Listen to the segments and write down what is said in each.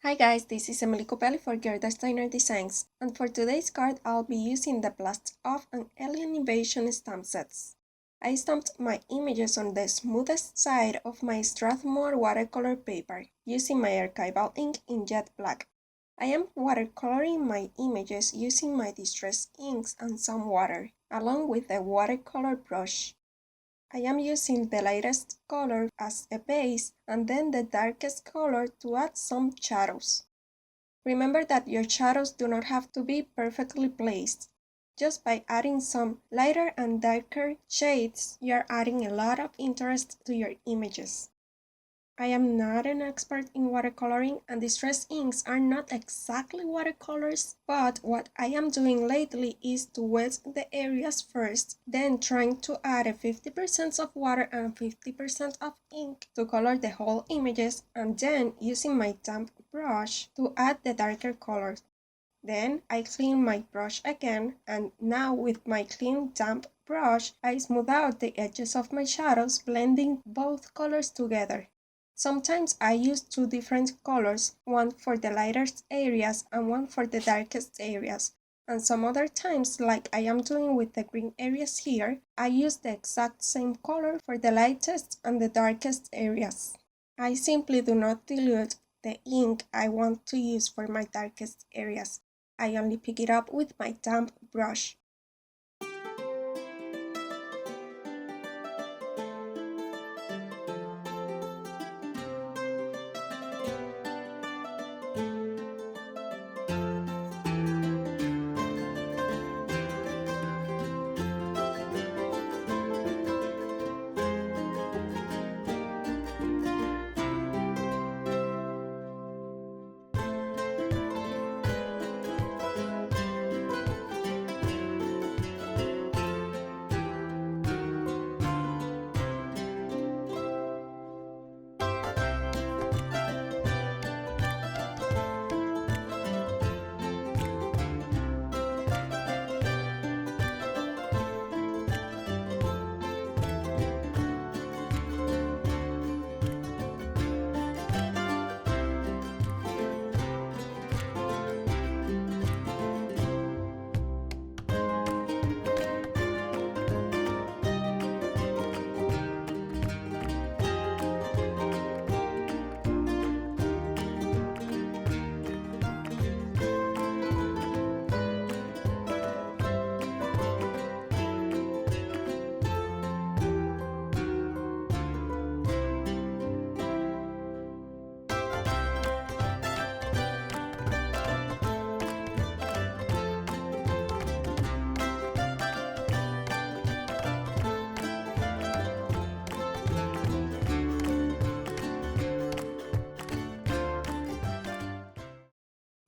Hi guys, this is Emily Copelli for Gerda Steiner Designs, and for today's card I'll be using the Blast Off and Alien Invasion stamp sets. I stamped my images on the smoothest side of my Strathmore watercolor paper, using my archival ink in jet black. I am watercoloring my images using my distress inks and some water, along with a watercolor brush. I am using the lightest color as a base and then the darkest color to add some shadows. Remember that your shadows do not have to be perfectly placed. Just by adding some lighter and darker shades, you are adding a lot of interest to your images. I am not an expert in watercoloring, and distress inks are not exactly watercolors, but what I am doing lately is to wet the areas first, then trying to add a 50% of water and 50% of ink to color the whole images, and then using my damp brush to add the darker colors. Then I clean my brush again, and now with my clean damp brush, I smooth out the edges of my shadows, blending both colors together. Sometimes I use two different colors, one for the lightest areas and one for the darkest areas. And some other times, like I am doing with the green areas here, I use the exact same color for the lightest and the darkest areas. I simply do not dilute the ink I want to use for my darkest areas. I only pick it up with my damp brush.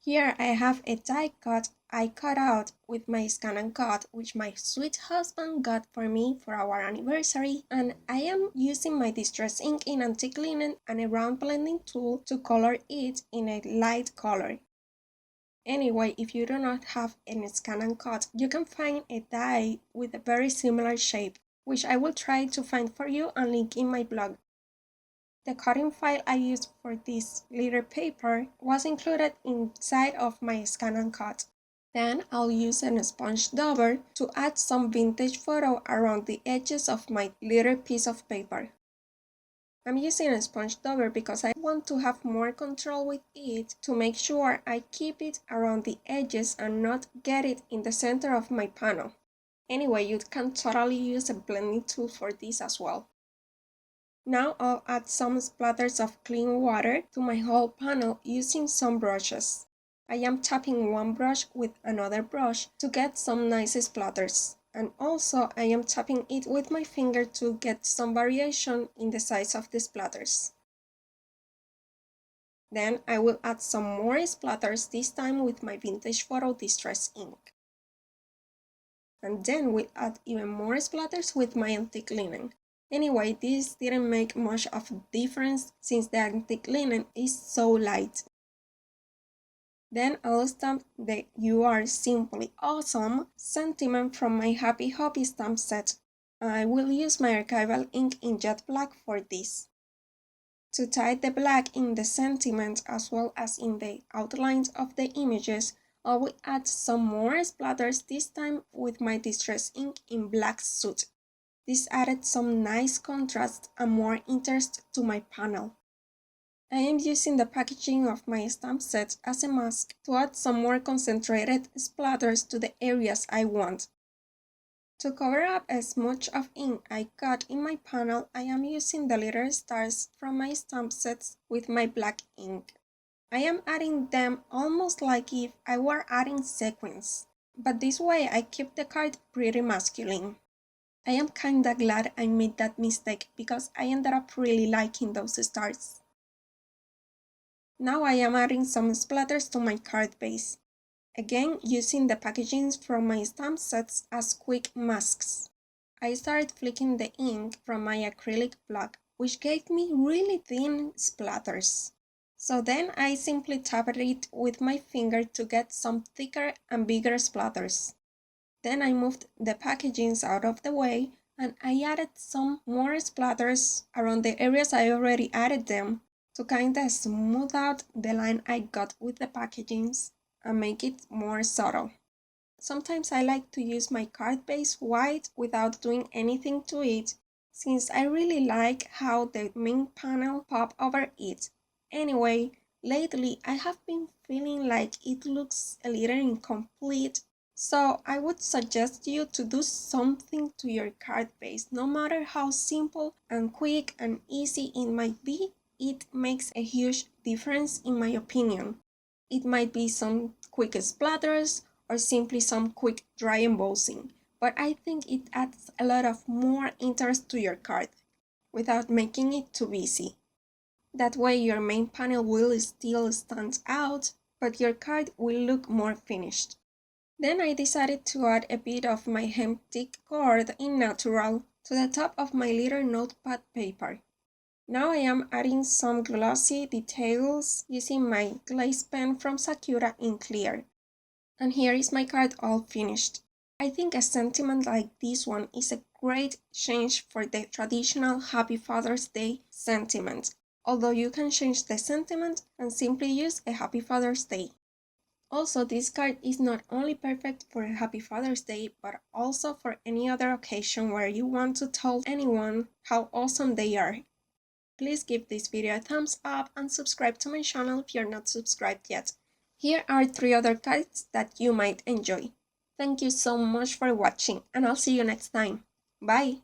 Here I have a die cut I cut out with my scan and cut, which my sweet husband got for me for our anniversary, and I am using my distress ink in antique linen and a round blending tool to color it in a light color. Anyway, if you do not have a scan and cut, you can find a die with a very similar shape, which I will try to find for you and link in my blog. The cutting file I used for this glitter paper was included inside of my scan and cut. Then I'll use a sponge dauber to add some vintage photo around the edges of my glitter piece of paper. I'm using a sponge dauber because I want to have more control with it to make sure I keep it around the edges and not get it in the center of my panel. Anyway, you can totally use a blending tool for this as well. Now I'll add some splatters of clean water to my whole panel using some brushes. I am tapping one brush with another brush to get some nice splatters, and also I am tapping it with my finger to get some variation in the size of the splatters. Then I will add some more splatters, this time with my vintage photo distress ink. And then we'll add even more splatters with my antique linen. Anyway, this didn't make much of a difference since the antique linen is so light. Then I'll stamp the "You Are Simply Awesome" sentiment from my Happy Hobby stamp set. I will use my archival ink in jet black for this. To tie the black in the sentiment as well as in the outlines of the images, I will add some more splatters, this time with my distress ink in black suit. This added some nice contrast and more interest to my panel. I am using the packaging of my stamp set as a mask to add some more concentrated splatters to the areas I want. To cover up as much of ink I got in my panel, I am using the little stars from my stamp sets with my black ink. I am adding them almost like if I were adding sequins, but this way I keep the card pretty masculine. I am kinda glad I made that mistake because I ended up really liking those stars. Now I am adding some splatters to my card base, again using the packaging from my stamp sets as quick masks. I started flicking the ink from my acrylic block, which gave me really thin splatters. So then I simply tapped it with my finger to get some thicker and bigger splatters. Then I moved the packagings out of the way and I added some more splatters around the areas I already added them to kinda smooth out the line I got with the packagings and make it more subtle. Sometimes I like to use my card base white without doing anything to it, since I really like how the main panel pop over it. Anyway, lately I have been feeling like it looks a little incomplete, so I would suggest you to do something to your card base. No matter how simple and quick and easy it might be, it makes a huge difference in my opinion. It might be some quick splatters or simply some quick dry embossing, but I think it adds a lot of more interest to your card without making it too busy. That way your main panel will still stand out, but your card will look more finished. Then I decided to add a bit of my hemp-tick cord in natural to the top of my little notepad paper. Now I am adding some glossy details using my glaze pen from Sakura in clear. And here is my card all finished. I think a sentiment like this one is a great change for the traditional Happy Father's Day sentiment, although you can change the sentiment and simply use a Happy Father's Day. Also, this card is not only perfect for a Happy Father's Day, but also for any other occasion where you want to tell anyone how awesome they are. Please give this video a thumbs up and subscribe to my channel if you're not subscribed yet. Here are 3 other cards that you might enjoy. Thank you so much for watching and I'll see you next time. Bye!